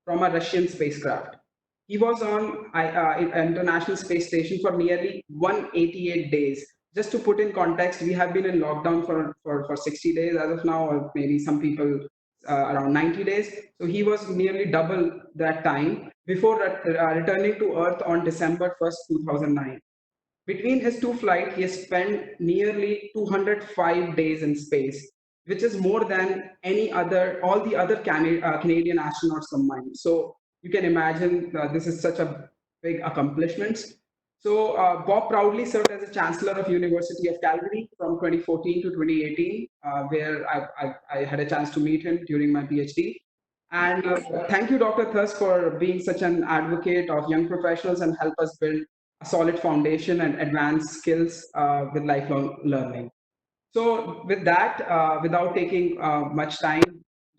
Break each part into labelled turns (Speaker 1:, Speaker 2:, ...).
Speaker 1: from a Russian spacecraft. He was on International Space Station for nearly 188 days. Just to put in context, we have been in lockdown for 60 days as of now, or maybe some people around 90 days. So he was nearly double that time before returning to Earth on December 1st, 2009. Between his two flights, he has spent nearly 205 days in space, which is more than all the other Canadian astronauts combined. So you can imagine this is such a big accomplishment. So Bob proudly served as a Chancellor of University of Calgary from 2014 to 2018, where I had a chance to meet him during my PhD. And thank you, Dr. Thirsk, for being such an advocate of young professionals and help us build a solid foundation and advanced skills with lifelong learning. So with that, without taking much time,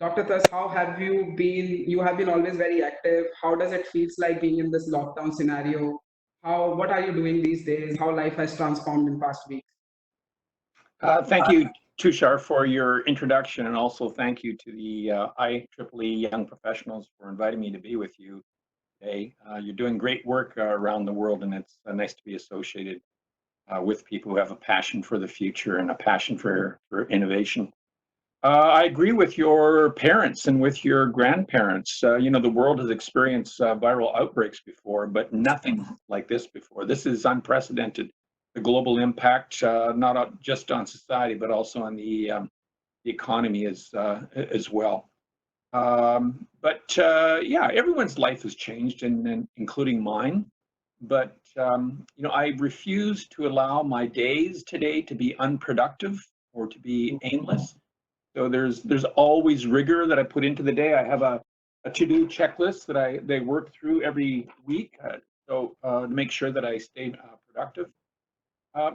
Speaker 1: Dr. Thirsk, how have you been? You have been always very active. How does it feel like being in this lockdown scenario? What are you doing these days? How life has transformed in past weeks?
Speaker 2: Thank you, Tushar, for your introduction, and also thank you to the IEEE Young Professionals for inviting me to be with you today. You're doing great work around the world, and it's nice to be associated with people who have a passion for the future and a passion for innovation. I agree with your parents and with your grandparents. You know, the world has experienced viral outbreaks before, but nothing like this before. This is unprecedented. The global impact, not just on society, but also on the economy as well. Yeah, everyone's life has changed, and including mine. But you know, I refuse to allow my days today to be unproductive or to be aimless. So there's always rigor that I put into the day. I have a to-do checklist that they work through every week, to make sure that I stay productive.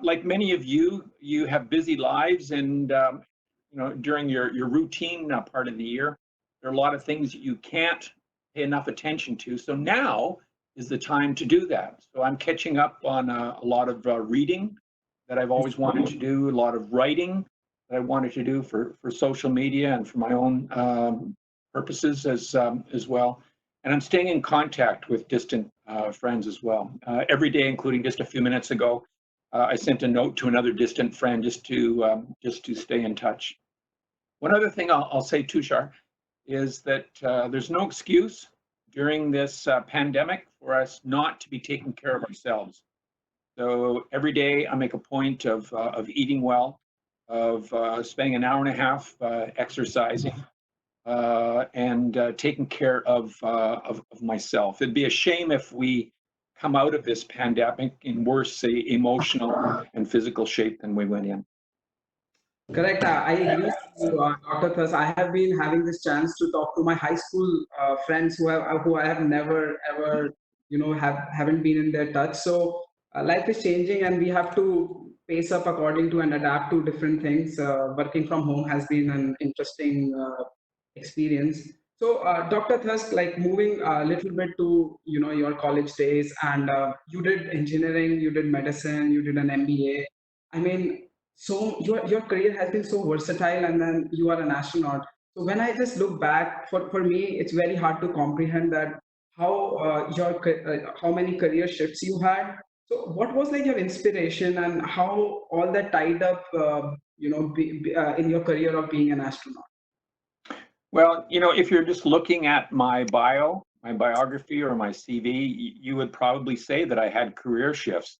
Speaker 2: Like many of you, you have busy lives, and you know, during your routine part of the year, there are a lot of things that you can't pay enough attention to. So now is the time to do that. So I'm catching up on a lot of reading that I've always wanted to do, a lot of writing that I wanted to do for social media and for my own purposes as well. And I'm staying in contact with distant friends as well. Every day, including just a few minutes ago, I sent a note to another distant friend just to stay in touch. One other thing I'll say, Tushar, is that there's no excuse during this pandemic for us not to be taking care of ourselves. So every day I make a point of eating well, of spending an hour and a half exercising, and taking care of myself. It'd be a shame if we come out of this pandemic in worse, say, emotional and physical shape than we went in.
Speaker 1: Correct. I agree with you, Dr. Thus. I have been having this chance to talk to my high school friends who I have never ever haven't been in their touch. So life is changing, and we have to pace up according to and adapt to different things. Working from home has been an interesting experience. So, Dr. Thirsk, like moving a little bit to your college days, and you did engineering, you did medicine, you did an MBA. I mean, so your career has been so versatile, and then you are an astronaut. So when I just look back, for me, it's very hard to comprehend that how many career shifts you had. So what was like your inspiration, and how all that tied up, in your career of being an astronaut?
Speaker 2: Well, you know, if you're just looking at my biography or my CV, you would probably say that I had career shifts.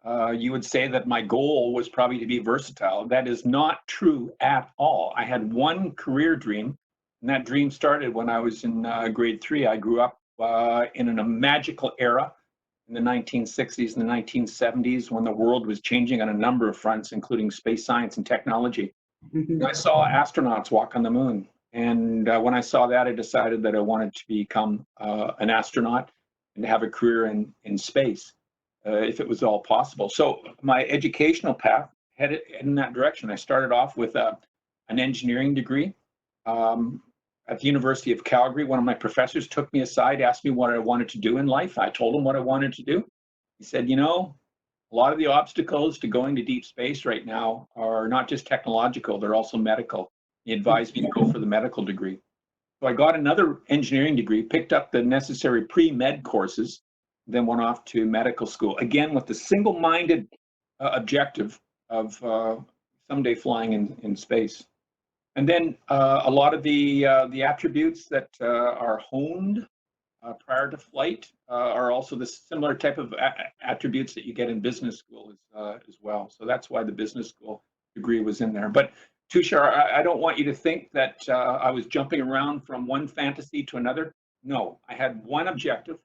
Speaker 2: You would say that my goal was probably to be versatile. That is not true at all. I had one career dream, and that dream started when I was in grade 3. I grew up in a magical era in the 1960s and the 1970s when the world was changing on a number of fronts, including space science and technology. I saw astronauts walk on the moon. And when I saw that, I decided that I wanted to become an astronaut and to have a career in space, if it was all possible. So my educational path headed in that direction. I started off with an engineering degree at the University of Calgary. One of my professors took me aside, asked me what I wanted to do in life. I told him what I wanted to do. He said, you know, a lot of the obstacles to going to deep space right now are not just technological, they're also medical. He advised me to go for the medical degree. So I got another engineering degree, picked up the necessary pre-med courses, then went off to medical school, again with the single-minded objective of someday flying in space. And then a lot of the attributes that are honed prior to flight are also the similar type of attributes that you get in business school as well. So that's why the business school degree was in there. But Tushar, I don't want you to think that I was jumping around from one fantasy to another. No, I had one objective,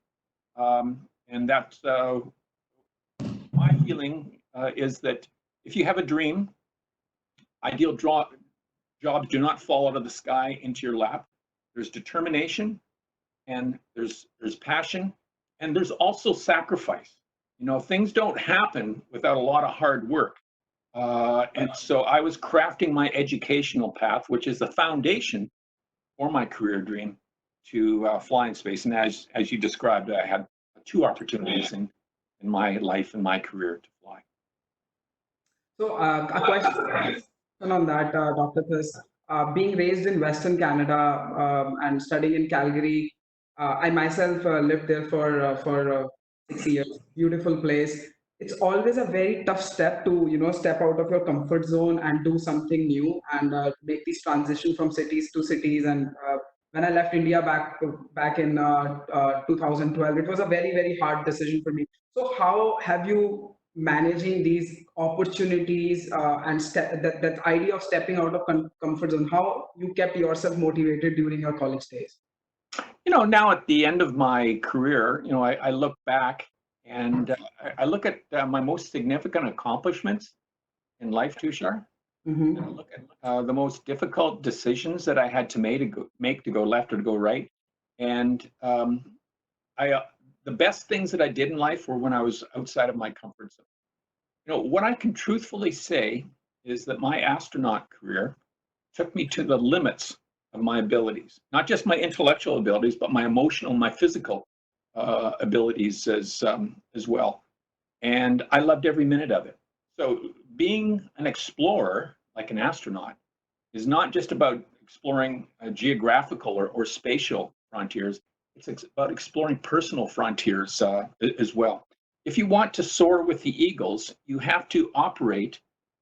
Speaker 2: and that's my feeling is that if you have a dream, ideal jobs do not fall out of the sky into your lap. There's determination, and there's passion, and there's also sacrifice. You know, things don't happen without a lot of hard work. And so I was crafting my educational path, which is the foundation for my career dream to fly in space. And as you described, I had two opportunities in my life and my career to fly.
Speaker 1: So a question on that, Dr. Thirsk. Being raised in Western Canada and studying in Calgary, I myself lived there for 6 years. Beautiful place. It's always a very tough step to step out of your comfort zone and do something new and make this transition from cities to cities. And when I left India back in 2012, it was a very hard decision for me. So how have you managing these opportunities and that idea of stepping out of comfort zone, how you kept yourself motivated during your college days?
Speaker 2: You know, now at the end of my career, you know, I look back and I look at my most significant accomplishments in life, Tushar. And I look at the most difficult decisions that I had to make to go left or to go right. And the best things that I did in life were when I was outside of my comfort zone. You know, what I can truthfully say is that my astronaut career took me to the limits of my abilities, not just my intellectual abilities, but my emotional, my physical abilities as well. And I loved every minute of it. So being an explorer, like an astronaut, is not just about exploring geographical or spatial frontiers. It's about exploring personal frontiers as well. If you want to soar with the eagles, you have to operate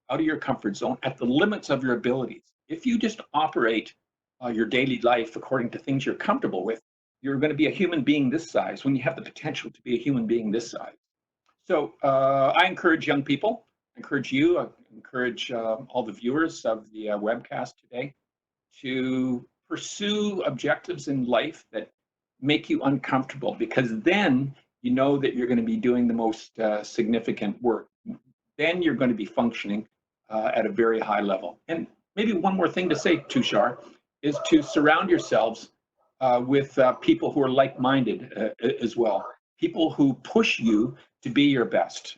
Speaker 2: out of your comfort zone at the limits of your abilities. If you just operate your daily life according to things you're comfortable with, you're going to be a human being this size when you have the potential to be a human being this size. So I encourage young people, I encourage you, I encourage all the viewers of the webcast today to pursue objectives in life that make you uncomfortable, because then you know that you're going to be doing the most significant work. Then you're going to be functioning at a very high level. And maybe one more thing to say, Tushar, is to surround yourselves with people who are like-minded as well. People who push you to be your best.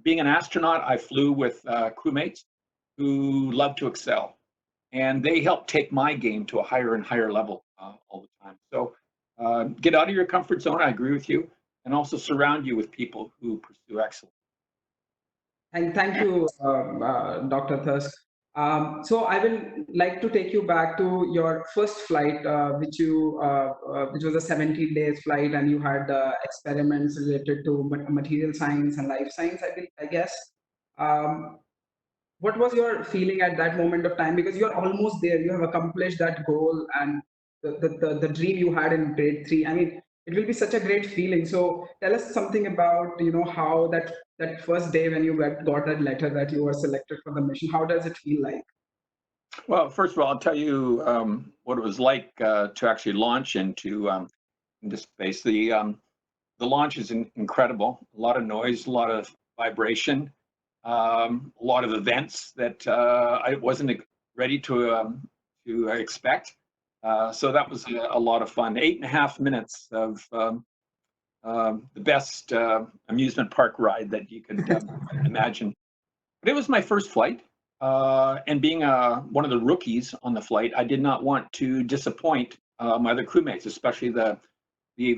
Speaker 2: Being an astronaut, I flew with crewmates who love to excel, and they help take my game to a higher and higher level all the time. So get out of your comfort zone, I agree with you, and also surround you with people who pursue excellence.
Speaker 1: And thank you, Dr. Thirsk. So I will like to take you back to your first flight, which was a 17 days flight, and you had experiments related to material science and life science, I guess. Um, what was your feeling at that moment of time? Because you're almost there, you have accomplished that goal and the dream you had in grade 3. I mean, it will be such a great feeling. So tell us something about how that first day when you got that letter that you were selected for the mission. How does it feel like?
Speaker 2: Well, first of all, I'll tell you what it was like to actually launch into space. The launch is incredible. A lot of noise, a lot of vibration, a lot of events that I wasn't ready to expect. So that was a lot of fun. 8.5 minutes of the best amusement park ride that you could imagine. But it was my first flight, and being one of the rookies on the flight, I did not want to disappoint my other crewmates, especially the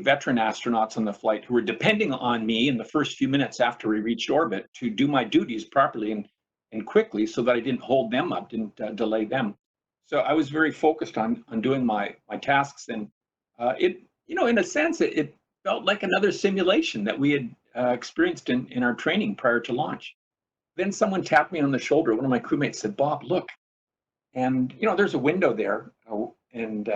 Speaker 2: veteran astronauts on the flight who were depending on me in the first few minutes after we reached orbit to do my duties properly and quickly, so that I didn't hold them up, didn't delay them. So I was very focused on doing my tasks, and it, in a sense, it felt like another simulation that we had experienced in our training prior to launch. Then someone tapped me on the shoulder. One of my crewmates said, "Bob, look." And there's a window there, and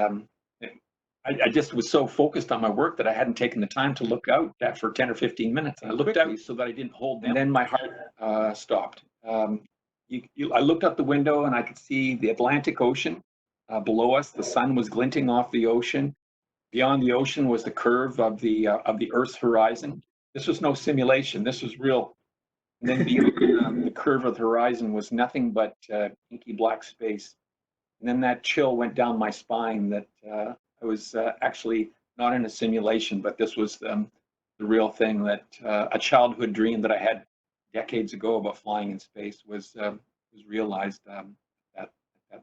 Speaker 2: I just was so focused on my work that I hadn't taken the time to look out for 10 or 15 minutes. And I looked out so that I didn't hold them. And then my heart stopped. I looked out the window and I could see the Atlantic Ocean below us. The sun was glinting off the ocean. Beyond the ocean was the curve of the Earth's horizon. This was no simulation. This was real. And then beyond the curve of the horizon was nothing but inky black space. And then that chill went down my spine that I was actually not in a simulation, but this was the real thing, that a childhood dream that I had decades ago about flying in space was realized at that.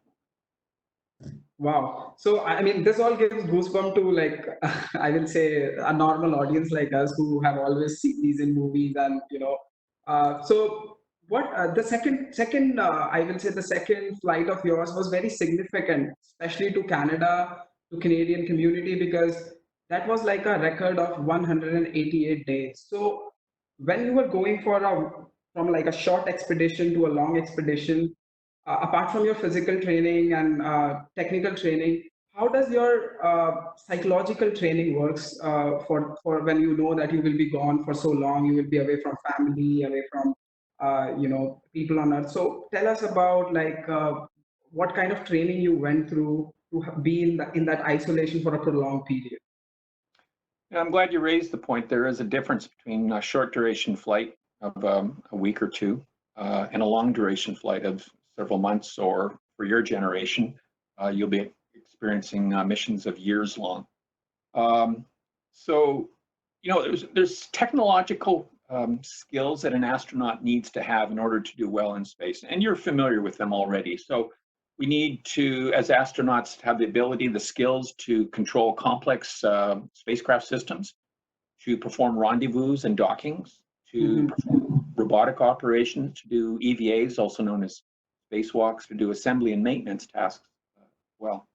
Speaker 1: Wow. So, I mean, this all gives goosebumps to, like, I will say, a normal audience like us who have always seen these in movies, and so what the second I will say the second flight of yours was very significant, especially to Canada, to Canadian community, because that was like a record of 188 days. So when you were going for a from like a short expedition to a long expedition, apart from your physical training and technical training, how does your psychological training works for when you know that you will be gone for so long, you will be away from family, away from people on earth. So tell us about, like, what kind of training you went through to be in that isolation for a prolonged period.
Speaker 2: And I'm glad you raised the point. There is a difference between a short duration flight of a week or two and a long duration flight of several months, or for your generation, you'll be experiencing missions of years long. So, there's technological skills that an astronaut needs to have in order to do well in space, and you're familiar with them already. So we need to, as astronauts, have the ability, the skills to control complex spacecraft systems, to perform rendezvous and dockings, to perform robotic operations, to do EVAs, also known as spacewalks, to do assembly and maintenance tasks as well.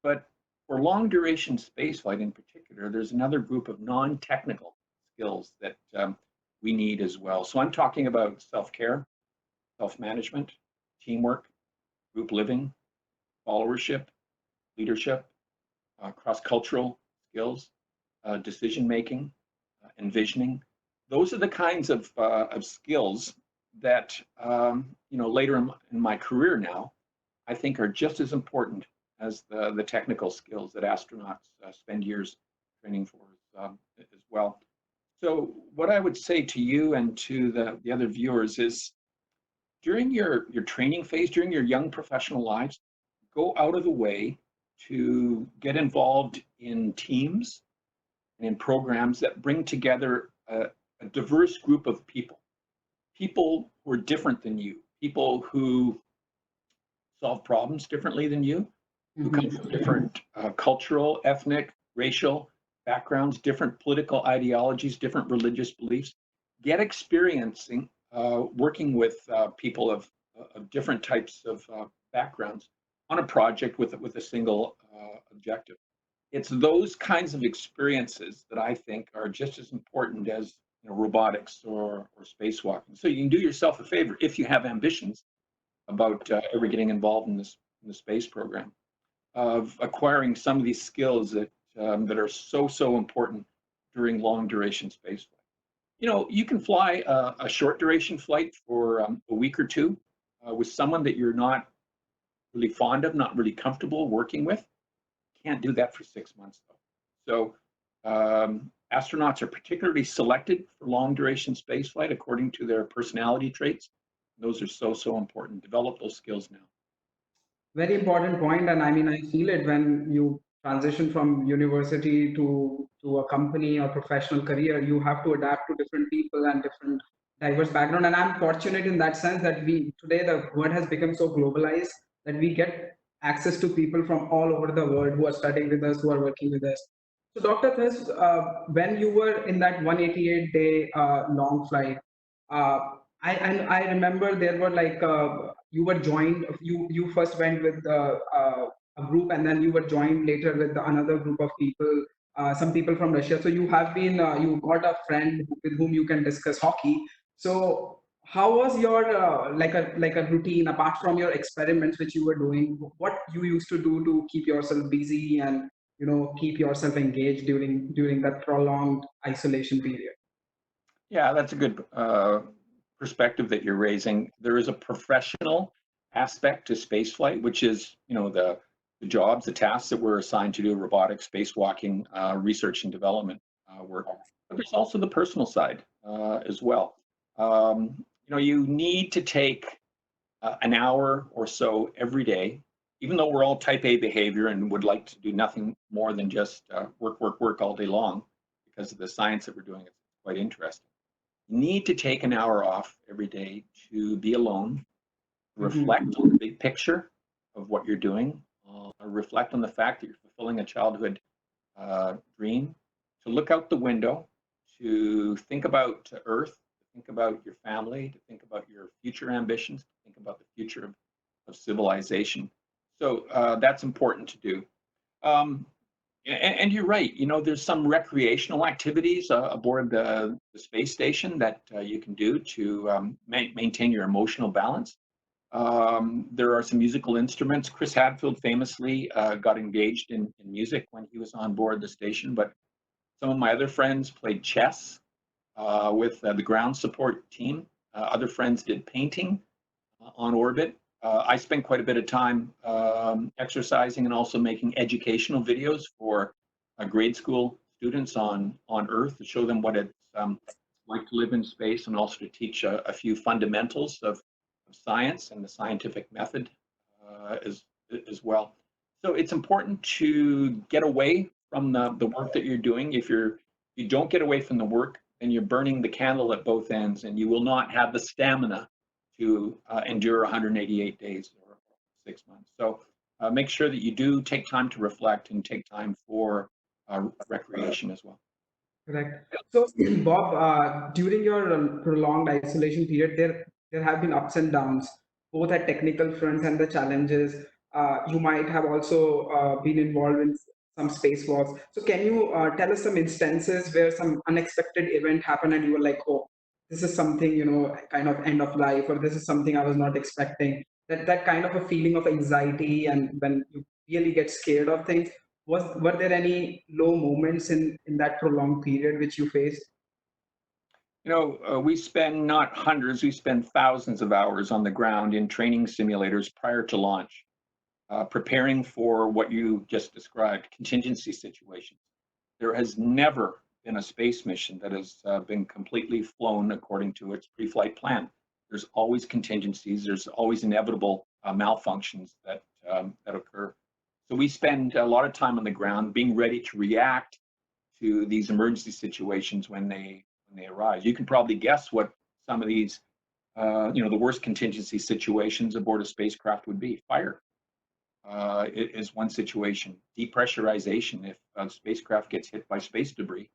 Speaker 2: But for long duration spaceflight in particular, there's another group of non-technical skills that we need as well. So I'm talking about self-care, self-management, teamwork, group living, followership, leadership, cross-cultural skills, decision-making, envisioning. Those are the kinds of skills that, later in my career now, I think are just as important as the technical skills that astronauts spend years training for as well. So what I would say to you and to the other viewers is, during your training phase, during your young professional lives, go out of the way to get involved in teams and in programs that bring together a diverse group of people who are different than you, people who solve problems differently than you, who come from different cultural, ethnic, racial backgrounds, different political ideologies, different religious beliefs. Get experiencing working with people of different types of backgrounds on a project with a single objective. It's those kinds of experiences that I think are just as important as robotics or spacewalking. So you can do yourself a favor if you have ambitions about ever getting involved in the space program, of acquiring some of these skills that are so important during long duration spaceflight. You can fly a short duration flight for a week or two with someone that you're not really fond of, not really comfortable working with. Can't do that for 6 months though. So astronauts are particularly selected for long duration spaceflight according to their personality traits. Those are so important. Develop those skills now.
Speaker 1: Very important point, and I mean, I feel it when you transition from university to a company or professional career. You have to adapt to different people and different diverse background. And I'm fortunate in that sense that we today the world has become so globalized that we get access to people from all over the world who are studying with us, who are working with us. So, Dr. Thirsk, when you were in that 188-day long flight, I remember there were, like, you were joined, you first went with a group, and then you were joined later with another group of people, some people from Russia. So you have been, you got a friend with whom you can discuss hockey. So how was your like a routine apart from your experiments which you were doing? What you used to do to keep yourself busy and keep yourself engaged during that prolonged isolation period?
Speaker 2: Yeah, that's a good perspective that you're raising. There is a professional aspect to spaceflight, which is, the jobs, the tasks that we're assigned to do, robotics, spacewalking, research and development work. But there's also the personal side as well. You need to take an hour or so every day, even though we're all type A behavior and would like to do nothing more than just work, work, work all day long because of the science that we're doing. It's quite interesting. You need to take an hour off every day to be alone, reflect
Speaker 1: Mhm.
Speaker 2: on the big picture of what you're doing, reflect on the fact that you're fulfilling a childhood dream, to look out the window, to think about Earth, to think about your family, to think about your future ambitions, to think about the future of civilization. So that's important to do. Um, and you're right. There's some recreational activities aboard the space station that you can do to maintain your emotional balance. There are some musical instruments. Chris Hadfield famously got engaged in music when he was on board the station, but some of my other friends played chess with the ground support team. Other friends did painting on orbit. I spent quite a bit of time exercising and also making educational videos for grade school students on Earth to show them what it's like to live in space, and also to teach a few fundamentals of science and the scientific method as well. So it's important to get away from the work that you're doing. If you don't get away from the work, then you're burning the candle at both ends, and you will not have the stamina to endure 188 days or 6 months. So make sure that you do take time to reflect and take time for recreation as well.
Speaker 1: Correct. So, Bob, during your prolonged isolation period, there have been ups and downs, both at technical fronts and the challenges. You might have also been involved in some spacewalks. So, can you tell us some instances where some unexpected event happened and you were like, "Oh, this is something kind of end of life," or "This is something I was not expecting." That kind of a feeling of anxiety, and when you really get scared of things, were there any low moments in that prolonged period which you faced?
Speaker 2: We spend not hundreds, we spend thousands of hours on the ground in training simulators prior to launch, preparing for what you just described, contingency situations. There has never been a space mission that has been completely flown according to its pre-flight plan. There's always contingencies. There's always inevitable malfunctions that occur. So we spend a lot of time on the ground being ready to react to these emergency situations when they arise. You can probably guess what some of these, the worst contingency situations aboard a spacecraft would be. Fire is one situation. Depressurization. If a spacecraft gets hit by space debris,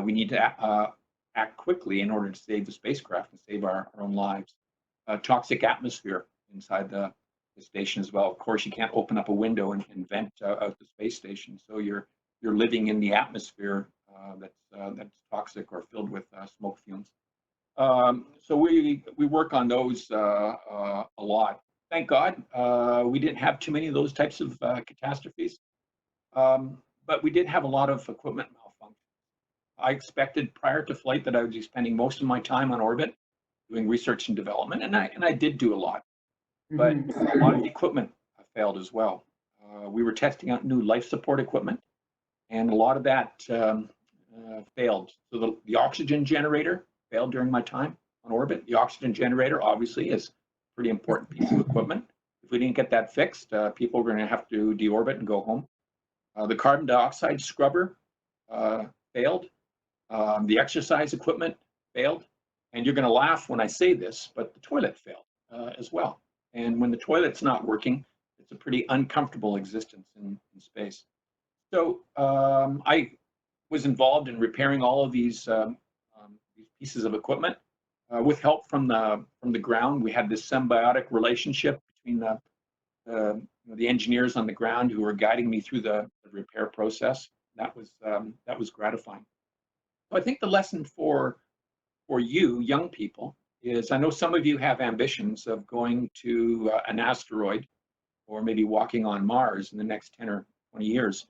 Speaker 2: we need to act quickly in order to save the spacecraft and save our own lives. Toxic atmosphere inside the station as well. Of course, you can't open up a window and vent out the space station, so you're living in the atmosphere that's toxic or filled with smoke fumes. So we work on those a lot. Thank God we didn't have too many of those types of catastrophes, but we did have a lot of equipment malfunction. I expected prior to flight that I would be spending most of my time on orbit doing research and development, and I did do a lot, but
Speaker 1: Mhm.
Speaker 2: a lot of the equipment failed as well. We were testing out new life support equipment, and a lot of that failed. So the oxygen generator failed during my time on orbit. The oxygen generator obviously is a pretty important piece of equipment. If we didn't get that fixed, people were going to have to deorbit and go home. The carbon dioxide scrubber failed. The exercise equipment failed. And you're going to laugh when I say this, but the toilet failed as well. And when the toilet's not working, it's a pretty uncomfortable existence in space. So I was involved in repairing all of these pieces of equipment. with help from the ground. We had this symbiotic relationship between the engineers on the ground who were guiding me through the repair process. That was gratifying. So I think the lesson for you young people is, I know some of you have ambitions of going to an asteroid or maybe walking on Mars in the next 10 or 20 years.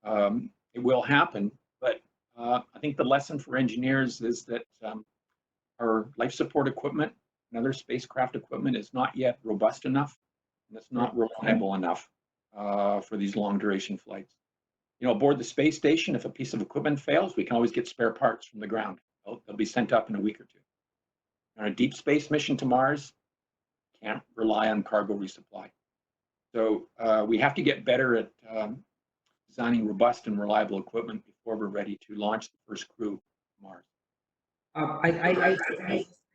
Speaker 2: It will happen, but I think the lesson for engineers is that our life support equipment and other spacecraft equipment is not yet robust enough, and it's not reliable enough for these long duration flights. You know, aboard the space station, if a piece of equipment fails, we can always get spare parts from the ground. They'll be sent up in a week or two. On a deep space mission to Mars, can't rely on cargo resupply. So we have to get better at designing robust and reliable equipment before we're ready to launch the first crew to Mars.
Speaker 1: I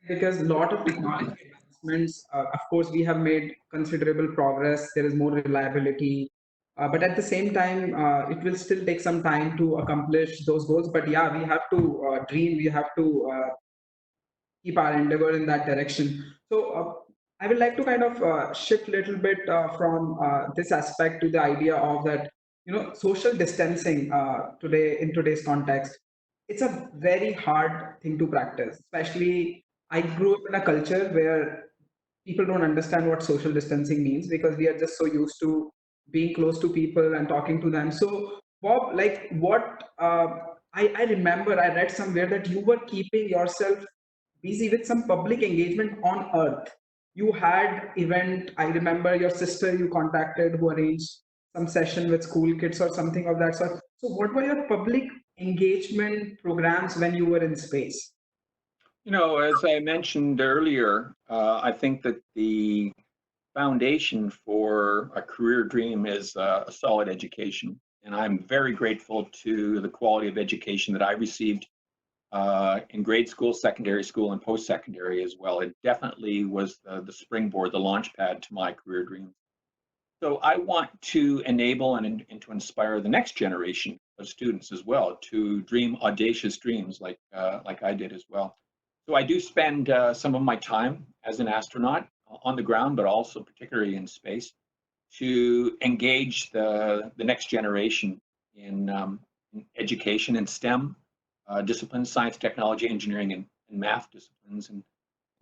Speaker 1: because a lot of technology advancements, of course, we have made considerable progress. There is more reliability, but at the same time, it will still take some time to accomplish those goals. But yeah, we have to dream. We have to keep our endeavor in that direction. So I would like to kind of shift a little bit from this aspect to the idea of that, social distancing today in today's context. It's a very hard thing to practice, especially I grew up in a culture where people don't understand what social distancing means because we are just so used to being close to people and talking to them. So Bob, like what I remember I read somewhere that you were keeping yourself busy with some public engagement on earth. You had event, I remember your sister you contacted who arranged some session with school kids or something of that sort. So what were your public engagement programs when you were in space?
Speaker 2: You know, as I mentioned earlier, I think that the foundation for a career dream is a solid education. And I'm very grateful to the quality of education that I received in grade school, secondary school, and post-secondary as well. It definitely was the springboard, the launch pad to my career dreams. So I want to enable and to inspire the next generation of students as well to dream audacious dreams like I did as well. So I do spend some of my time as an astronaut on the ground, but also particularly in space, to engage the next generation in education in STEM disciplines, science, technology, engineering, and math disciplines, and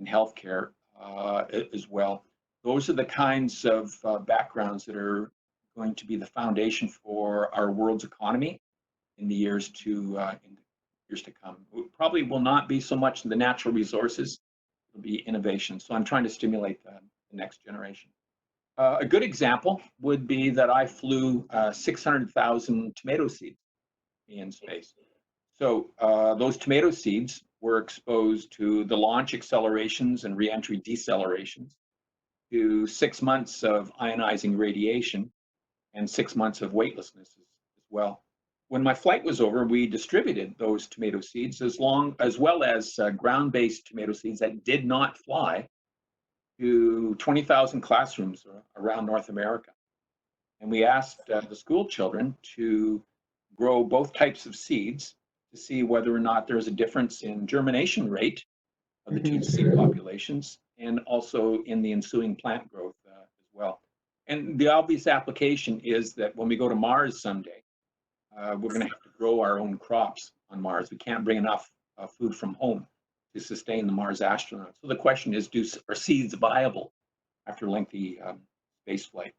Speaker 2: healthcare as well. Those are the kinds of backgrounds that are going to be the foundation for our world's economy in the years to come. It probably will not be so much the natural resources; it'll be innovation. So I'm trying to stimulate the next generation. A good example would be that I flew 600,000 tomato seeds in space. So those tomato seeds were exposed to the launch accelerations and reentry decelerations, to 6 months of ionizing radiation, and 6 months of weightlessness as well. When my flight was over, we distributed those tomato seeds as well as ground-based tomato seeds that did not fly to 20,000 classrooms around North America. And we asked the school children to grow both types of seeds to see whether or not there's a difference in germination rate of the two seed populations and also in the ensuing plant growth as well. And the obvious application is that when we go to Mars someday, we're going to have to grow our own crops on Mars. We can't bring enough food from home to sustain the Mars astronauts. So the question is, are seeds viable after lengthy space flight?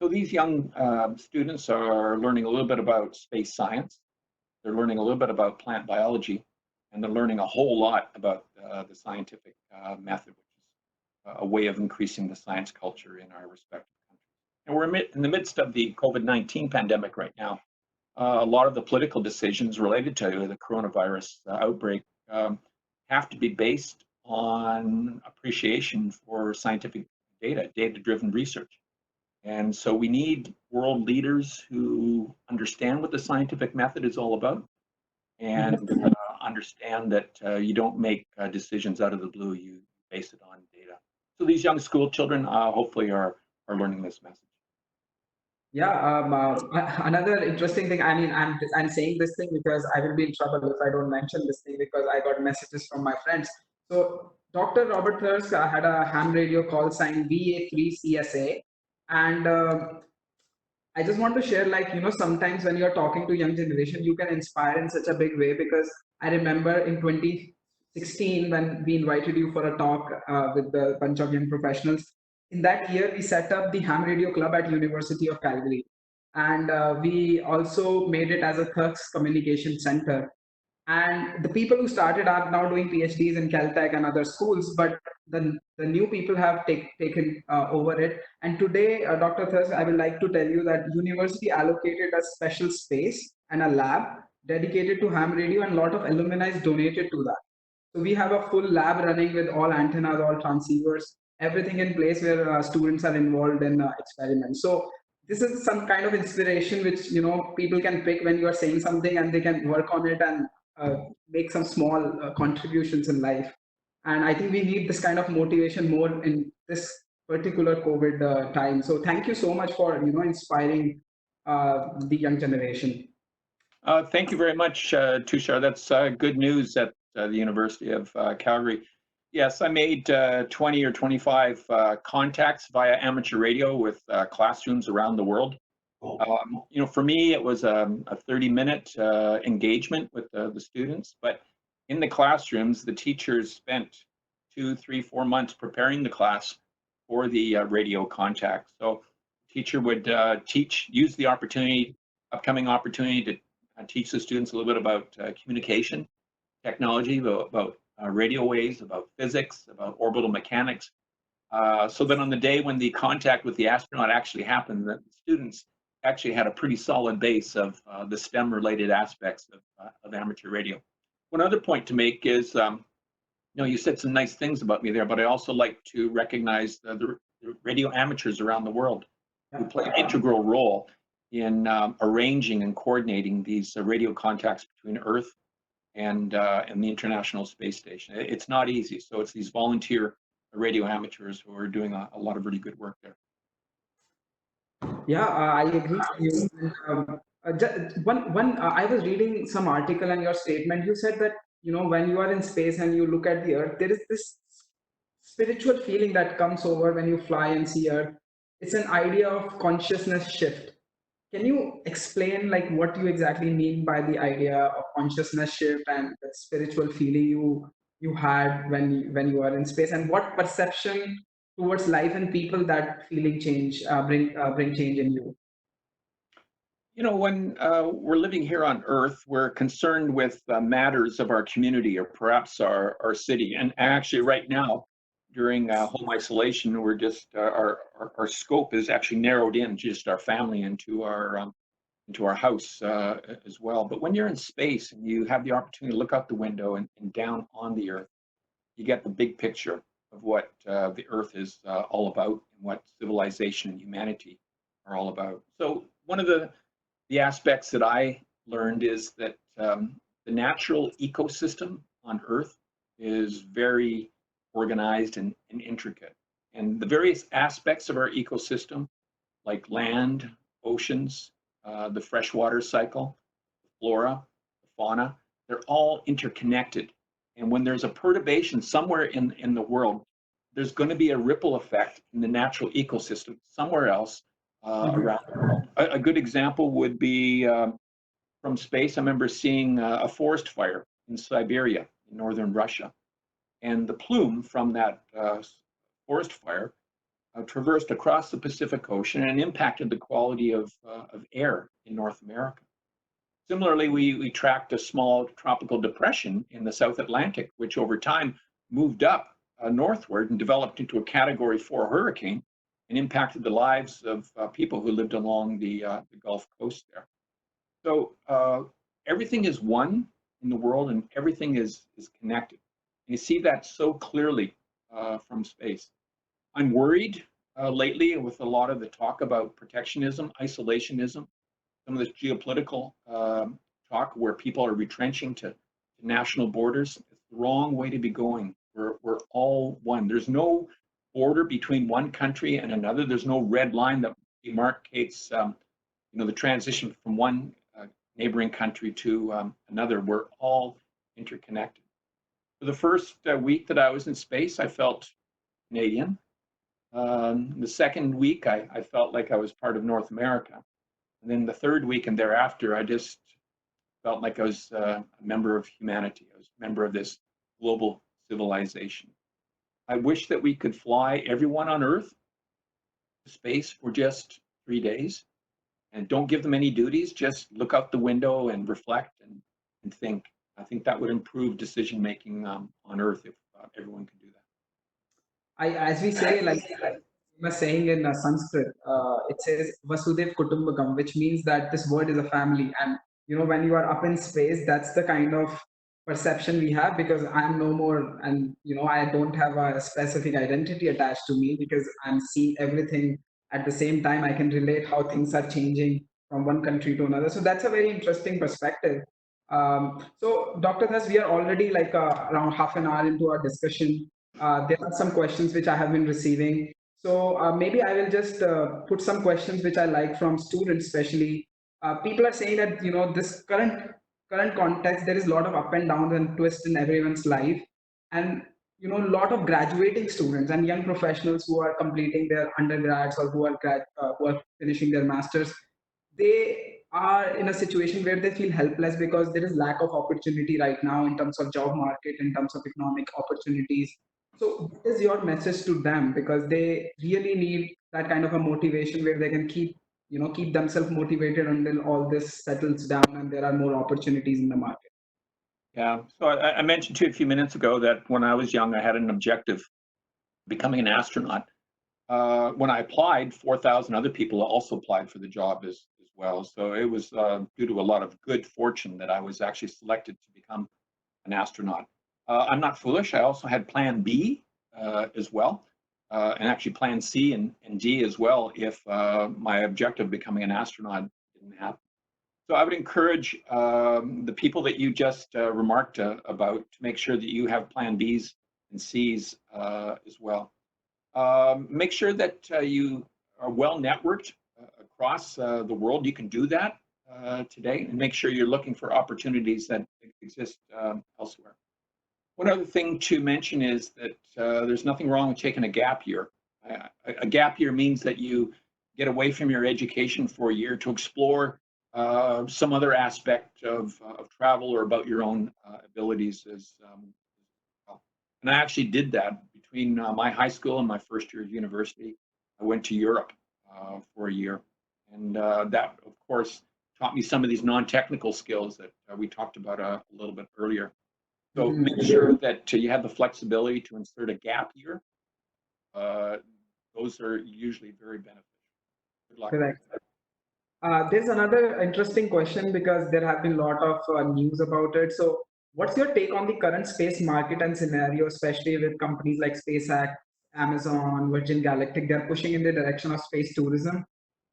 Speaker 2: So these young students are learning a little bit about space science. They're learning a little bit about plant biology, and they're learning a whole lot about the scientific method, which is a way of increasing the science culture in our respective countries. And we're in the midst of the COVID-19 pandemic right now. A lot of the political decisions related to the coronavirus outbreak have to be based on appreciation for scientific data, data-driven research. And so we need world leaders who understand what the scientific method is all about and understand that you don't make decisions out of the blue, you base it on data. So these young school children hopefully are learning this message.
Speaker 1: Yeah, another interesting thing. I mean, I'm saying this thing because I will be in trouble if I don't mention this thing because I got messages from my friends. So Dr. Robert Thirsk had a ham radio call sign VA3CSA, and I just want to share, like, sometimes when you're talking to young generation, you can inspire in such a big way, because I remember in 2016 when we invited you for a talk with the bunch of young professionals. In that year, we set up the Ham Radio Club at University of Calgary, and we also made it as a Thirsk Communication Center. And the people who started are now doing PhDs in Caltech and other schools, but the new people have taken over it. And today, Dr. Thurs, I would like to tell you that university allocated a special space and a lab dedicated to ham radio, and a lot of alumni donated to that. So we have a full lab running with all antennas, all transceivers, everything in place, where students are involved in experiments. So this is some kind of inspiration which people can pick when you are saying something, and they can work on it and uh, make some small contributions in life. And I think we need this kind of motivation more in this particular COVID time. So thank you so much for inspiring the young generation.
Speaker 2: Thank you very much, Tushar. That's good news at the University of Calgary. Yes, I made 20 or 25 contacts via amateur radio with classrooms around the world. For me, it was a 30-minute engagement with the students, but in the classrooms, the teachers spent 2, 3, 4 months preparing the class for the radio contact. So the teacher would use the upcoming opportunity to teach the students a little bit about communication technology, about radio waves, about physics, about orbital mechanics. So that on the day when the contact with the astronaut actually happened, the students actually had a pretty solid base of the STEM-related aspects of amateur radio. One other point to make is, you said some nice things about me there, but I also like to recognize the radio amateurs around the world who play an integral role in arranging and coordinating these radio contacts between Earth and the International Space Station. It's not easy, so it's these volunteer radio amateurs who are doing a lot of really good work there.
Speaker 1: Yeah, I agree with you. I was reading some article and your statement. You said that when you are in space and you look at the Earth, there is this spiritual feeling that comes over when you fly and see Earth. It's an idea of consciousness shift. Can you explain, like, what you exactly mean by the idea of consciousness shift and the spiritual feeling you had when you are in space, and what perception towards life and people that feeling change bring change in you?
Speaker 2: When we're living here on Earth, we're concerned with matters of our community or perhaps our city. And actually, right now, during home isolation, we're just our scope is actually narrowed in to just our family and to our house as well. But when you're in space and you have the opportunity to look out the window and down on the Earth, you get the big picture of what the Earth is all about and what civilization and humanity are all about. So one of the aspects that I learned is that the natural ecosystem on Earth is very organized and intricate. And the various aspects of our ecosystem, like land, oceans, the freshwater cycle, the flora, the fauna, they're all interconnected. And when there's a perturbation somewhere in the world, there's going to be a ripple effect in the natural ecosystem somewhere else around the world. A good example would be from space. I remember seeing a forest fire in Siberia, in northern Russia, and the plume from that forest fire traversed across the Pacific Ocean and impacted the quality of air in North America. Similarly, we tracked a small tropical depression in the South Atlantic, which over time moved up northward and developed into a Category 4 hurricane and impacted the lives of people who lived along the Gulf Coast there. So everything is one in the world, and everything is connected. And you see that so clearly from space. I'm worried lately with a lot of the talk about protectionism, isolationism, some of this geopolitical talk where people are retrenching to national borders. It's the wrong way to be going. We're all one. There's no border between one country and another. There's no red line that demarcates the transition from one neighboring country to another. We're all interconnected. For the first week that I was in space, I felt Canadian. The second week, I felt like I was part of North America. And then the third week and thereafter, I just felt like I was a member of humanity. I was a member of this global civilization. I wish that we could fly everyone on Earth to space for just 3 days and don't give them any duties. Just look out the window and reflect and think. I think that would improve decision making on Earth if everyone could do that.
Speaker 1: As we say, like famous saying in Sanskrit, it says Vasudev Kutumbakam, which means that this world is a family. And when you are up in space, that's the kind of perception we have, because I'm no more, and I don't have a specific identity attached to me, because I'm seeing everything at the same time. I can relate how things are changing from one country to another. So that's a very interesting perspective. So, Dr. Thas, we are already like around half an hour into our discussion. There are some questions which I have been receiving. So maybe I will just put some questions which I like from students, especially. People are saying that this current context, there is a lot of up and downs and twists in everyone's life, and a lot of graduating students and young professionals who are completing their undergrads, or who are finishing their masters. They are in a situation where they feel helpless because there is lack of opportunity right now in terms of job market, in terms of economic opportunities. So what is your message to them, because they really need that kind of a motivation where they can keep themselves motivated until all this settles down and there are more opportunities in the market?
Speaker 2: Yeah. So I mentioned to you a few minutes ago that when I was young, I had an objective, becoming an astronaut. When I applied, 4,000 other people also applied for the job as well. So it was due to a lot of good fortune that I was actually selected to become an astronaut. I'm not foolish. I also had Plan B as well, and actually Plan C and D as well if my objective of becoming an astronaut didn't happen. So I would encourage the people that you just remarked about to make sure that you have Plan Bs and Cs as well. Make sure that you are well networked across the world. You can do that today, and make sure you're looking for opportunities that exist elsewhere. One other thing to mention is that there's nothing wrong with taking a gap year. A gap year means that you get away from your education for a year to explore some other aspect of travel or about your own abilities as well. And I actually did that between my high school and my first year of university. I went to Europe for a year. And that, of course, taught me some of these non-technical skills that we talked about a little bit earlier. So make sure that you have the flexibility to insert a gap year. Uh, those are usually very beneficial. Good luck.
Speaker 1: Correct. There's another interesting question, because there have been a lot of news about it. So, what's your take on the current space market and scenario, especially with companies like SpaceX, Amazon, Virgin Galactic? They're pushing in the direction of space tourism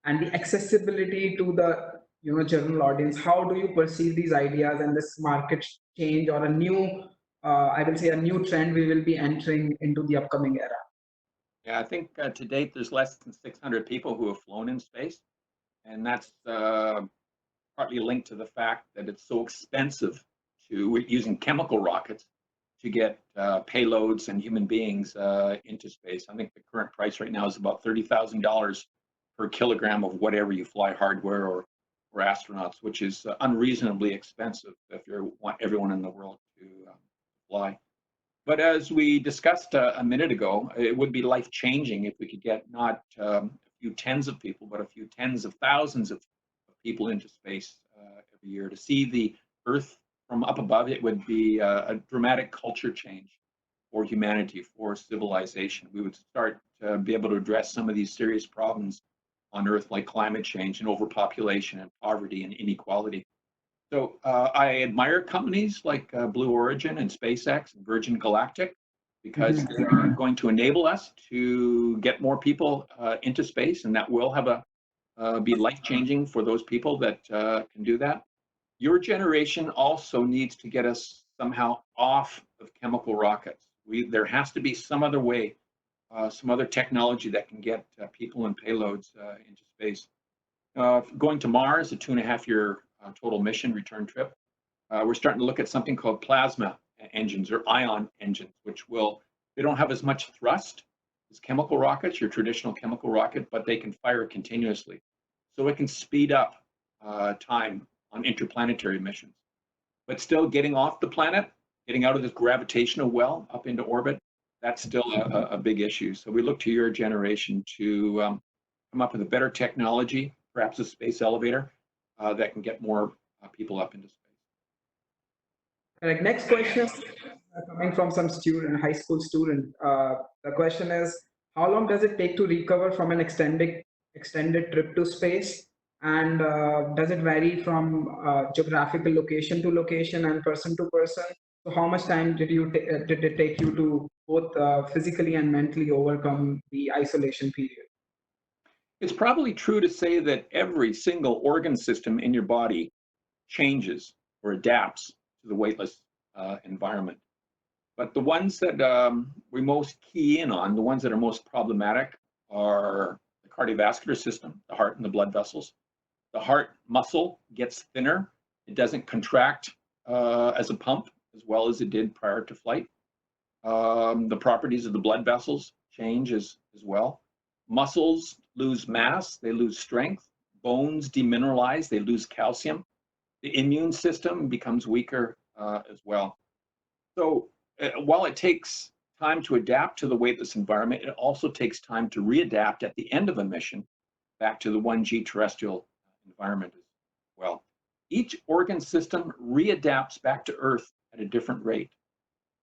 Speaker 1: and the accessibility to the general audience. How do you perceive these ideas and this market change, or a new, I will say, a new trend we will be entering into the upcoming era?
Speaker 2: Yeah, I think to date there's less than 600 people who have flown in space, and that's partly linked to the fact that it's so expensive to using chemical rockets to get payloads and human beings into space. I think the current price right now is about $30,000 per kilogram of whatever you fly, hardware or astronauts, which is unreasonably expensive if you want everyone in the world to fly. But as we discussed a minute ago, it would be life changing if we could get not a few tens of people, but a few tens of thousands of people into space every year. To see the Earth from up above, it would be a dramatic culture change for humanity, for civilization. We would start to be able to address some of these serious problems on Earth, like climate change and overpopulation and poverty and inequality. So I admire companies like Blue Origin and SpaceX and Virgin Galactic, because they're going to enable us to get more people into space, and that will have be life changing for those people that can do that. Your generation also needs to get us somehow off of chemical rockets. There has to be some other way, some other technology that can get people and payloads into space. Going to Mars, a 2.5 year total mission return trip. We're starting to look at something called plasma engines or ion engines, which they don't have as much thrust as chemical rockets, your traditional chemical rocket, but they can fire continuously. So it can speed up time on interplanetary missions. But still getting off the planet, getting out of this gravitational well up into orbit, that's still a big issue. So we look to your generation to come up with a better technology, perhaps a space elevator that can get more people up into space.
Speaker 1: Correct. Next question coming from some student, high school student. The question is, how long does it take to recover from an extended trip to space? And does it vary from geographical location to location and person to person? So, how much time did it take you to both physically and mentally overcome the isolation period?
Speaker 2: It's probably true to say that every single organ system in your body changes or adapts to the weightless environment. But the ones that we most key in on, the ones that are most problematic, are the cardiovascular system, the heart and the blood vessels. The heart muscle gets thinner. It doesn't contract as a pump as well as it did prior to flight. The properties of the blood vessels change as well. Muscles lose mass, they lose strength. Bones demineralize, they lose calcium. The immune system becomes weaker as well. So while it takes time to adapt to the weightless environment, it also takes time to readapt at the end of a mission back to the 1G terrestrial environment as well. Each organ system readapts back to Earth at a different rate.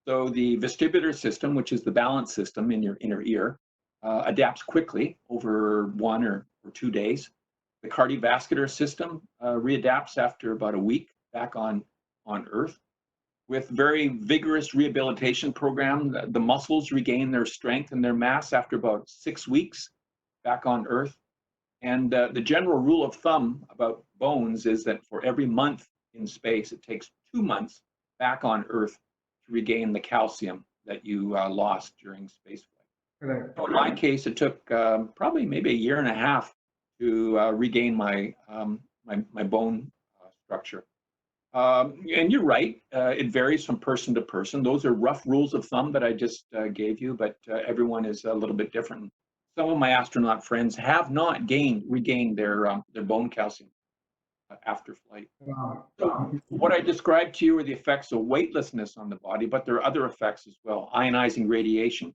Speaker 2: So the vestibular system, which is the balance system in your inner ear, adapts quickly over 1 or 2 days. The cardiovascular system readapts after about a week back on Earth. With very vigorous rehabilitation program, the muscles regain their strength and their mass after about 6 weeks back on Earth. And the general rule of thumb about bones is that for every month in space, it takes 2 months back on Earth to regain the calcium that you lost during spaceflight.
Speaker 1: Correct.
Speaker 2: So in my case, it took probably maybe a year and a half to regain my bone structure. And you're right, it varies from person to person. Those are rough rules of thumb that I just gave you, but everyone is a little bit different. Some of my astronaut friends have not regained their bone calcium after flight.
Speaker 1: Wow.
Speaker 2: So what I described to you are the effects of weightlessness on the body, but there are other effects as well. Ionizing radiation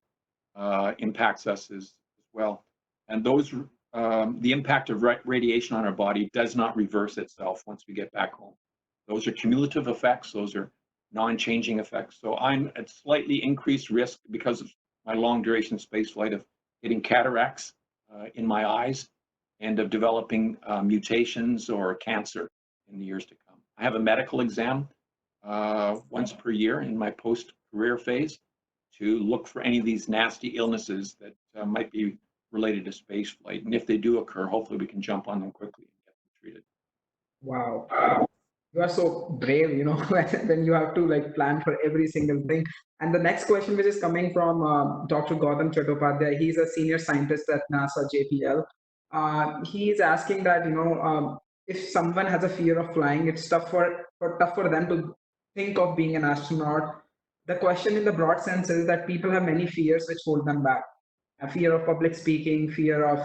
Speaker 2: impacts us as well. And the impact of radiation on our body does not reverse itself once we get back home. Those are cumulative effects. Those are non-changing effects. So I'm at slightly increased risk because of my long duration space flight of getting cataracts in my eyes and of developing mutations or cancer in the years to come. I have a medical exam once per year in my post-career phase to look for any of these nasty illnesses that might be related to space flight. And if they do occur, hopefully we can jump on them quickly and get them treated.
Speaker 1: Wow. You are so brave, when you have to like plan for every single thing. And the next question, which is coming from Dr. Gautam Chattopadhyay, he's a senior scientist at NASA JPL. He is asking that, if someone has a fear of flying, it's tough for them to think of being an astronaut. The question in the broad sense is that people have many fears which hold them back. A fear of public speaking, fear of,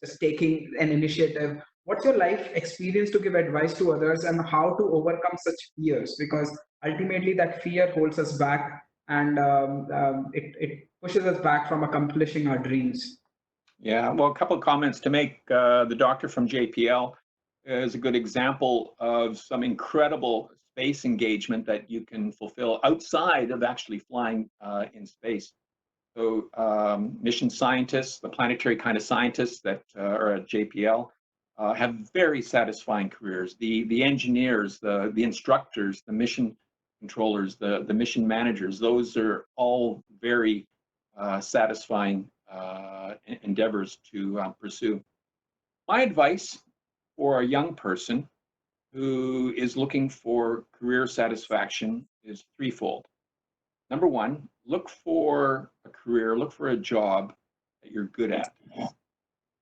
Speaker 1: just taking an initiative. What's your life experience to give advice to others and how to overcome such fears? Because ultimately that fear holds us back, and it pushes us back from accomplishing our dreams.
Speaker 2: Yeah, well, a couple of comments to make. The doctor from JPL is a good example of some incredible space engagement that you can fulfill outside of actually flying in space. So mission scientists, the planetary kind of scientists that are at JPL, have very satisfying careers. The engineers, the instructors, the mission controllers, the mission managers, those are all very satisfying endeavors to pursue. My advice for a young person who is looking for career satisfaction is threefold. Number one, look for a career, look for a job that you're good at.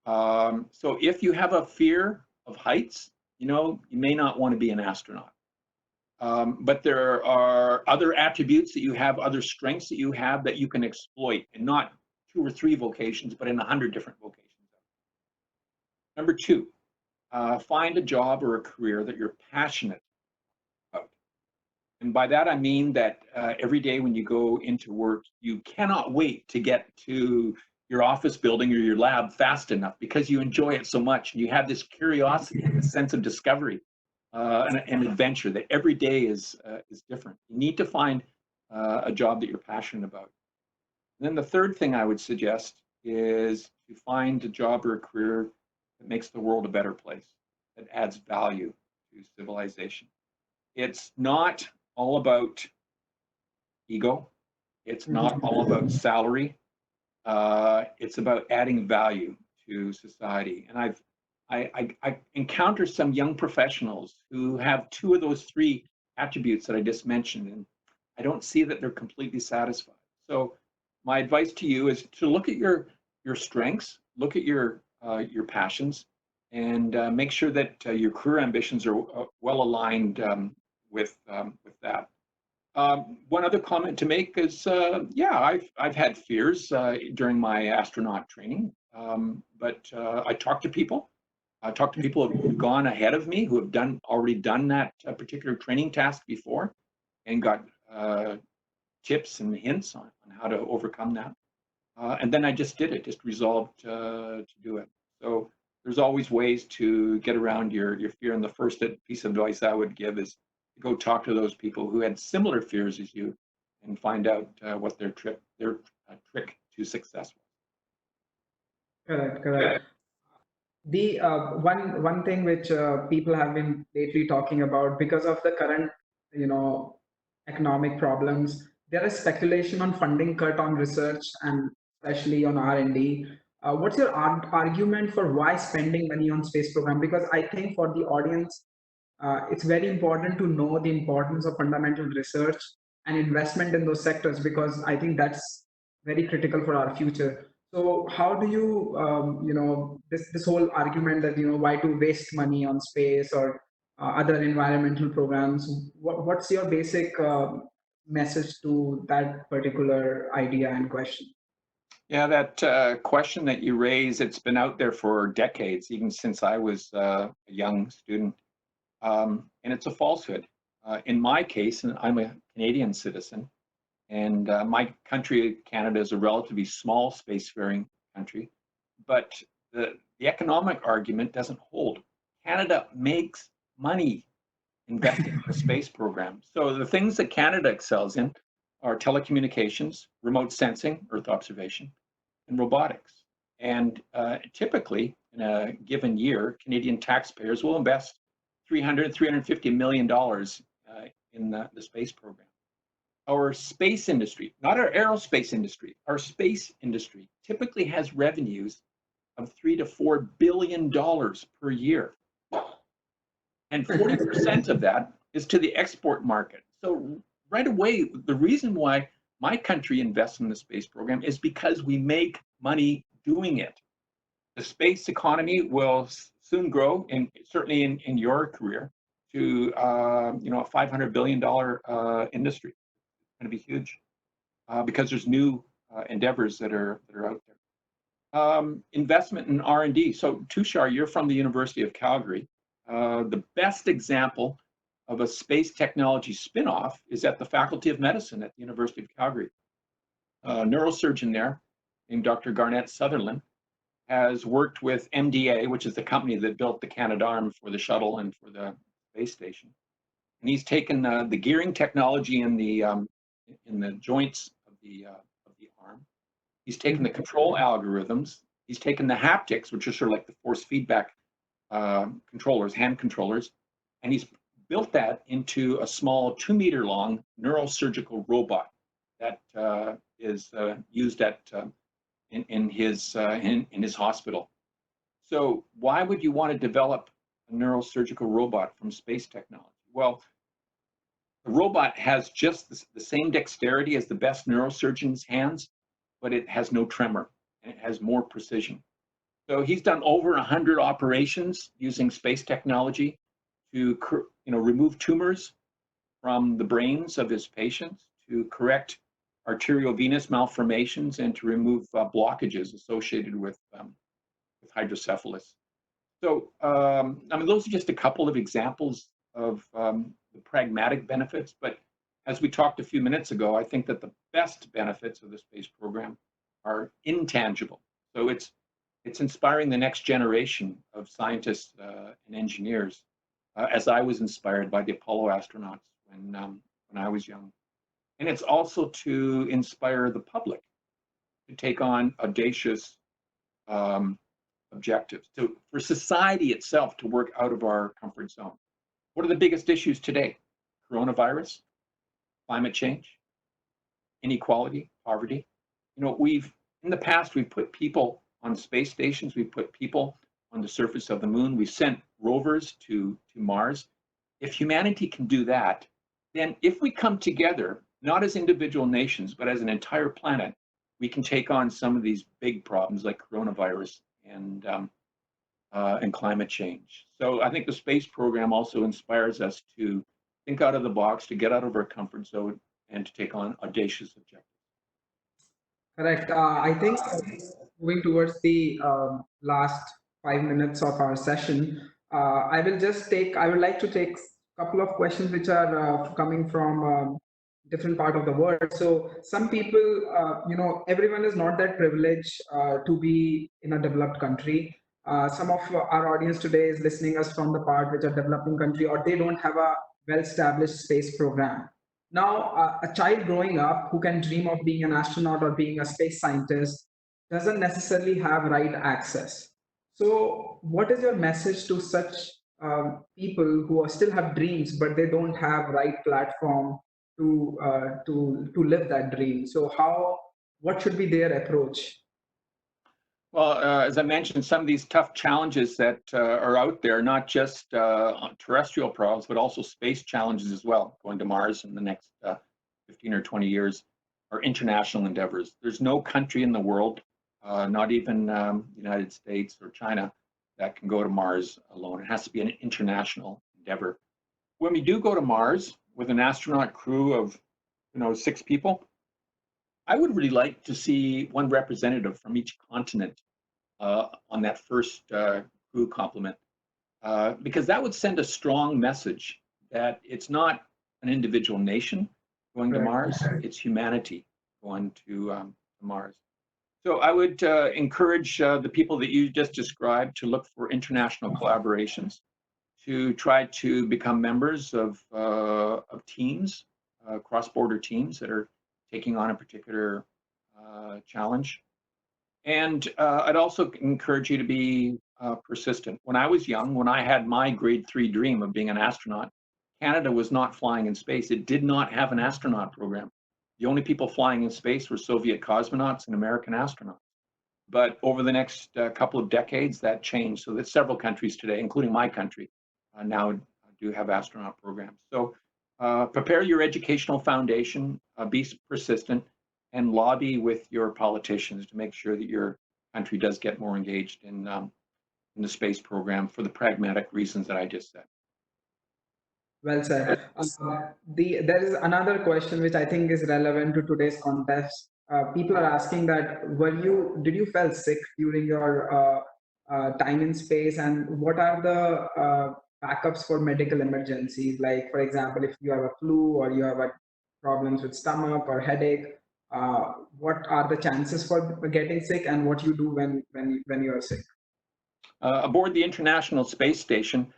Speaker 2: So if you have a fear of heights, you may not want to be an astronaut. But there are other attributes that you have, other strengths that you have that you can exploit in not 2 or 3 vocations, but in 100 different vocations. Number 2, find a job or a career that you're passionate about. And by that, I mean that every day when you go into work, you cannot wait to get to your office building or your lab fast enough because you enjoy it so much. And you have this curiosity and this sense of discovery and adventure that every day is different. You need to find a job that you're passionate about. And then the third thing I would suggest is to find a job or a career that makes the world a better place, that adds value to civilization. It's not all about ego. It's not all about salary. It's about adding value to society. And I encounter some young professionals who have 2 of those 3 attributes that I just mentioned, and I don't see that they're completely satisfied. So my advice to you is to look at your strengths, look at your passions, and make sure that your career ambitions are well aligned with that. One other comment to make is, yeah, I've had fears during my astronaut training, but I talk to people. I talk to people who've gone ahead of me, who have already done that particular training task before, and got tips and hints on how to overcome that. And then I just did it, just resolved to do it. So there's always ways to get around your fear. And the first piece of advice I would give is to go talk to those people who had similar fears as you and find out what their trick to success was.
Speaker 1: Correct, correct. The one thing which people have been lately talking about, because of the current, you know, economic problems, there is speculation on funding cut on research and especially on R&D. What's your argument for why spending money on space program? Because I think for the audience, it's very important to know the importance of fundamental research and investment in those sectors, because I think that's very critical for our future. So how do you, this whole argument that, why to waste money on space or other environmental programs? What's your basic message to that particular idea and question?
Speaker 2: Yeah, that question that you raise, it's been out there for decades, even since I was a young student. And it's a falsehood. In my case, and I'm a Canadian citizen, and my country, Canada, is a relatively small spacefaring country, but the economic argument doesn't hold. Canada makes money investing in the space program. So the things that Canada excels in are telecommunications, remote sensing, Earth observation, and robotics. And typically, in a given year, Canadian taxpayers will invest $350 million in the space program. Our space industry, not our aerospace industry, our space industry typically has revenues of $3 to $4 billion per year. And 40% of that is to the export market. So right away, the reason why my country invests in the space program is because we make money doing it. The space economy will soon grow, and certainly in your career, to a $500 billion industry. It's going to be huge because there's new endeavors that are out there. Investment in R&D. So Tushar, you're from the University of Calgary. The best example of a space technology spin-off is at the Faculty of Medicine at the University of Calgary. A neurosurgeon there named Dr. Garnett Sutherland has worked with MDA, which is the company that built the Canadarm for the shuttle and for the space station. And he's taken the gearing technology in the joints of the arm. He's taken the control algorithms. He's taken the haptics, which are sort of like the force feedback controllers, hand controllers, and he's built that into a small 2-meter long neurosurgical robot that is used at in his hospital. So why would you want to develop a neurosurgical robot from space technology? Well, the robot has just the same dexterity as the best neurosurgeon's hands, but it has no tremor and it has more precision. So he's done over 100 operations using space technology to remove tumors, from the brains of his patients to correct arteriovenous malformations and to remove blockages associated with hydrocephalus. So, I mean, those are just a couple of examples of the pragmatic benefits. But as we talked a few minutes ago, I think that the best benefits of the space program are intangible. So it's inspiring the next generation of scientists and engineers, as I was inspired by the Apollo astronauts when I was young. And it's also to inspire the public to take on audacious um, objectives, for society itself to work out of our comfort zone. What are the biggest issues today? Coronavirus, climate change, inequality, poverty. You know, in the past, we've put people on space stations, we've put people on the surface of the moon, we've sent rovers to Mars. If humanity can do that, then if we come together, not as individual nations, but as an entire planet, we can take on some of these big problems like coronavirus and climate change. So I think the space program also inspires us to think out of the box, to get out of our comfort zone, and to take on audacious objectives.
Speaker 1: Correct. I think moving towards the last 5 minutes of our session, I would like to take a couple of questions which are coming from different part of the world. So some people, everyone is not that privileged to be in a developed country. Some of our audience today is listening us from the part which are developing country, or they don't have a well-established space program. Now, a child growing up who can dream of being an astronaut or being a space scientist doesn't necessarily have right access. So, what is your message to such people who still have dreams but they don't have right platform to live that dream? So, what should be their approach?
Speaker 2: Well, as I mentioned, some of these tough challenges that are out there, not just on terrestrial problems, but also space challenges as well, going to Mars in the next 15 or 20 years, are international endeavors. There's no country in the world, not even the United States or China, that can go to Mars alone. It has to be an international endeavor. When we do go to Mars with an astronaut crew of 6 people, I would really like to see one representative from each continent on that first crew complement, because that would send a strong message that it's not an individual nation going to
Speaker 1: Correct.
Speaker 2: Mars, it's humanity going to Mars. So I would encourage the people that you just described to look for international collaborations, to try to become members of teams, cross-border teams that are taking on a particular challenge. And I'd also encourage you to be persistent. When I was young, when I had my grade 3 dream of being an astronaut, Canada was not flying in space. It did not have an astronaut program. The only people flying in space were Soviet cosmonauts and American astronauts. But over the next couple of decades, that changed. So that several countries today, including my country, now do have astronaut programs. So prepare your educational foundation, be persistent, and lobby with your politicians to make sure that your country does get more engaged in the space program for the pragmatic reasons that I just said.
Speaker 1: Well said. There is another question which I think is relevant to today's context. People are asking that did you feel sick during your time in space, and what are the backups for medical emergencies? Like, for example, if you have a flu or you have problems with stomach or headache, what are the chances for getting sick, and what you do when you are sick?
Speaker 2: Aboard the International Space Station,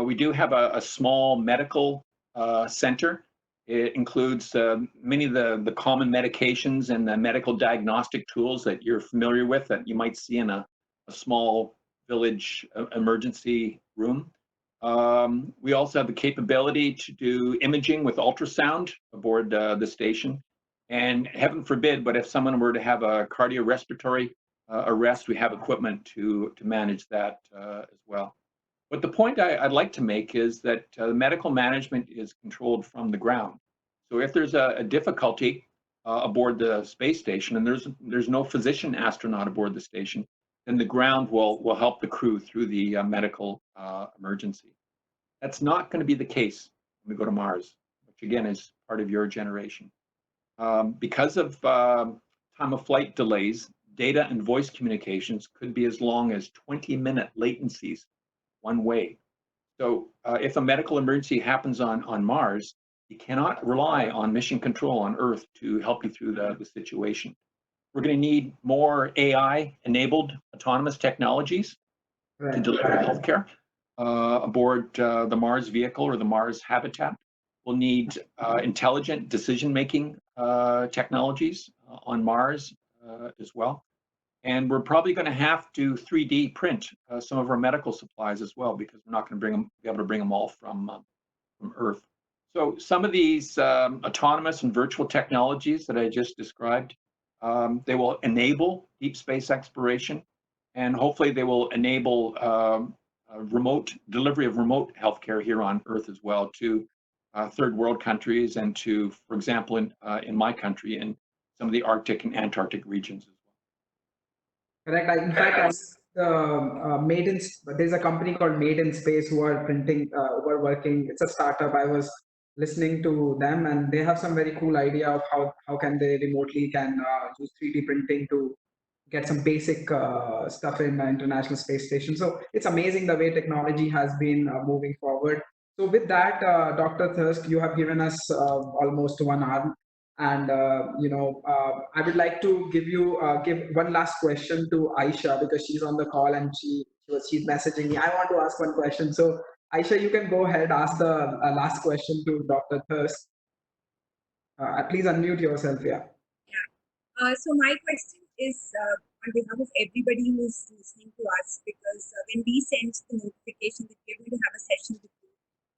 Speaker 2: we do have a small medical center. It includes many of the common medications and the medical diagnostic tools that you're familiar with that you might see in a small village emergency room. We also have the capability to do imaging with ultrasound aboard the station. And heaven forbid, but if someone were to have a cardiorespiratory arrest, we have equipment to manage that as well. But the point I'd like to make is that medical management is controlled from the ground. So if there's a difficulty aboard the space station and there's no physician astronaut aboard the station, then the ground will help the crew through the medical emergency. That's not going to be the case when we go to Mars. which again is part of your generation. Because of time of flight delays, data and voice communications could be as long as 20-minute latencies one way. So if a medical emergency happens on Mars, you cannot rely on mission control on Earth to help you through the situation. We're going to need more AI-enabled autonomous technologies to deliver healthcare aboard the Mars vehicle or the Mars habitat. We'll need intelligent decision-making technologies on Mars as well. And we're probably going to have to 3D print some of our medical supplies as well, because we're not going to be able to bring them all from Earth. So some of these autonomous and virtual technologies that I just described, they will enable deep space exploration, and hopefully they will enable remote delivery of remote healthcare here on Earth as well to third world countries and to, for example, in my country, in some of the Arctic and Antarctic regions as well.
Speaker 1: Correct. In fact, there's a company called Made in Space who are printing, who are working. It's a startup. I was listening to them, and they have some very cool idea of how can they remotely can use 3D printing to get some basic stuff in the International Space Station. So it's amazing the way technology has been moving forward. So with that, Dr. Thirsk, you have given us almost 1 hour, and I would like to give one last question to Aisha, because she's on the call and she's messaging me. I want to ask one question. So Aisha, you can go ahead, ask the last question to Dr. Thirsk. Please unmute yourself. Yeah.
Speaker 3: So my question is on behalf of everybody who's listening to us, because when we sent the notification that we're going to have a session with you,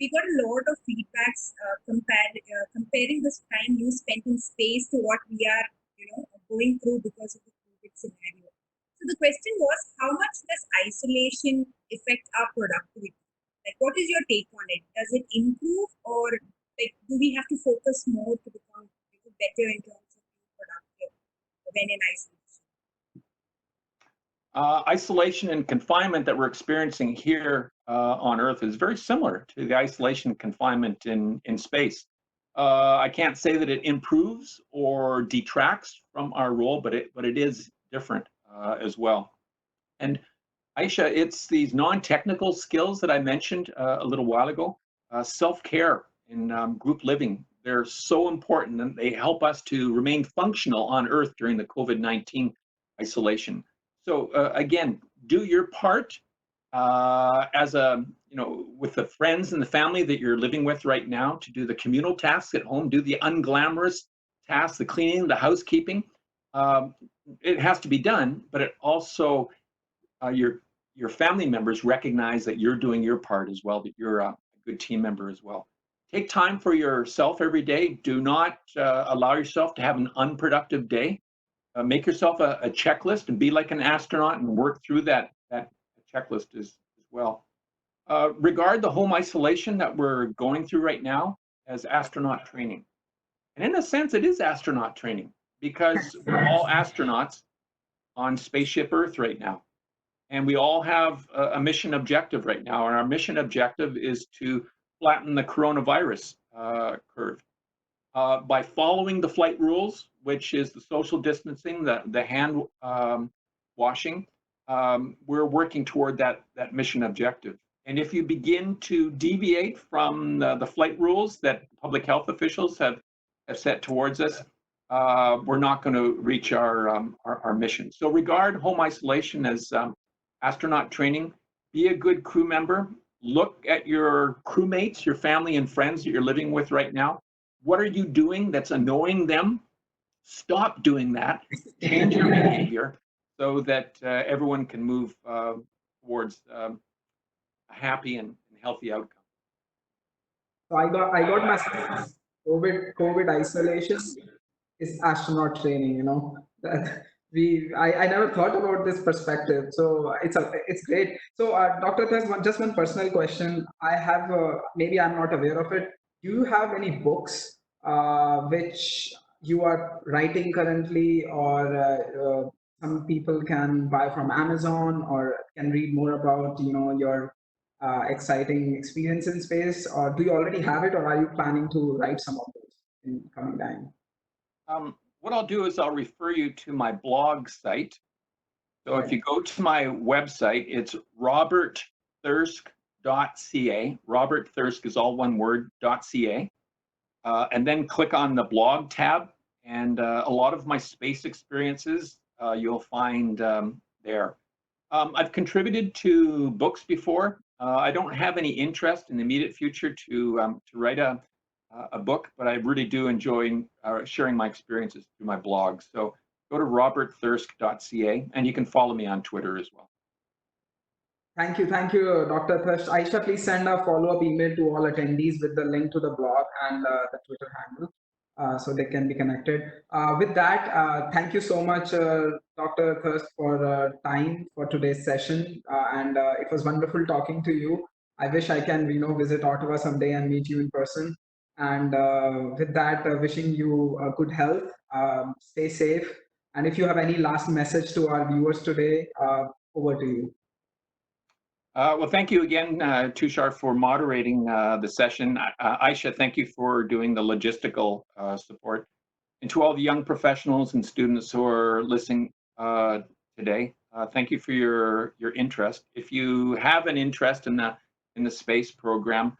Speaker 3: we got a lot of feedbacks comparing this time you spent in space to what we are, going through because of the COVID scenario. So the question was, how much does isolation affect our productivity? Like, what is your take on it? Does it improve, or like, do we have to focus more to become better in terms of being productive when in isolation?
Speaker 2: Isolation and confinement that we're experiencing here on Earth is very similar to the isolation and confinement in space. I can't say that it improves or detracts from our role, but it is different as well. And Aisha, it's these non-technical skills that I mentioned a little while ago, self-care and group living. They're so important, and they help us to remain functional on Earth during the COVID-19 isolation. So again, do your part with the friends and the family that you're living with right now, to do the communal tasks at home, do the unglamorous tasks, the cleaning, the housekeeping. It has to be done, but it also, your family members recognize that you're doing your part as well, that you're a good team member as well. Take time for yourself every day. Do not allow yourself to have an unproductive day. Make yourself a checklist and be like an astronaut and work through that checklist as well. Regard the home isolation that we're going through right now as astronaut training. And in a sense, it is astronaut training, because we're all astronauts on Spaceship Earth right now. And we all have a mission objective right now. And our mission objective is to flatten the coronavirus curve. By following the flight rules, which is the social distancing, the hand washing, we're working toward that mission objective. And if you begin to deviate from the flight rules that public health officials have set towards us, we're not going to reach our mission. So regard home isolation as astronaut training. Be a good crew member. Look at your crewmates, your family and friends that you're living with right now. What are you doing that's annoying them? Stop doing that. Change your behavior so that everyone can move towards a happy and healthy outcome.
Speaker 1: So I got my COVID isolation is astronaut training. That I never thought about this perspective. So it's great. So Dr. Thirsk, just one personal question. I have maybe I'm not aware of it. Do you have any books which you are writing currently, or some people can buy from Amazon or can read more about your exciting experience in space, or do you already have it, or are you planning to write some of those in coming time?
Speaker 2: What I'll do is I'll refer you to my blog site. So if you go to my website, it's robertthirsk.ca. Robert Thirsk is all one word, .ca. And then click on the blog tab. And a lot of my space experiences you'll find there. I've contributed to books before. I don't have any interest in the immediate future to write a book, but I really do enjoy sharing my experiences through my blog. So go to robertthirsk.ca, and you can follow me on Twitter as well.
Speaker 1: Thank you, Dr. Thirsk. Aisha, please send a follow-up email to all attendees with the link to the blog and the Twitter handle, so they can be connected. With that, thank you so much, Dr. Thirsk, for time for today's session, and it was wonderful talking to you. I wish I can, visit Ottawa someday and meet you in person. And with that, wishing you good health, stay safe, and if you have any last message to our viewers today, over to you.
Speaker 2: Well, thank you again, Tushar, for moderating the session. Aisha, thank you for doing the logistical support. And to all the young professionals and students who are listening today, thank you for your interest. If you have an interest in the space program,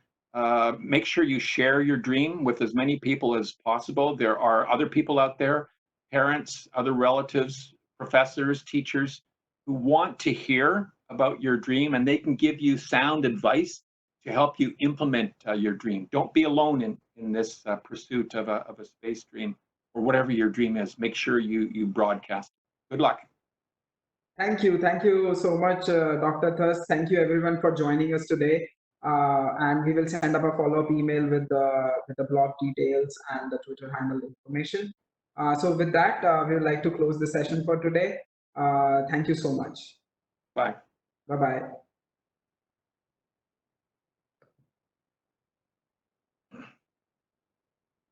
Speaker 2: make sure you share your dream with as many people as possible. There are other people out there, parents, other relatives, professors, teachers, who want to hear about your dream, and they can give you sound advice to help you implement your dream. Don't be alone in this pursuit of a space dream, or whatever your dream is. Make sure you broadcast. Good luck.
Speaker 1: Thank you so much, Dr. Thirsk. Thank you everyone for joining us today. And we will send up a follow-up email with the blog details and the Twitter handle information. So with that, we would like to close the session for today. Thank you so much.
Speaker 2: Bye.
Speaker 1: Bye-bye.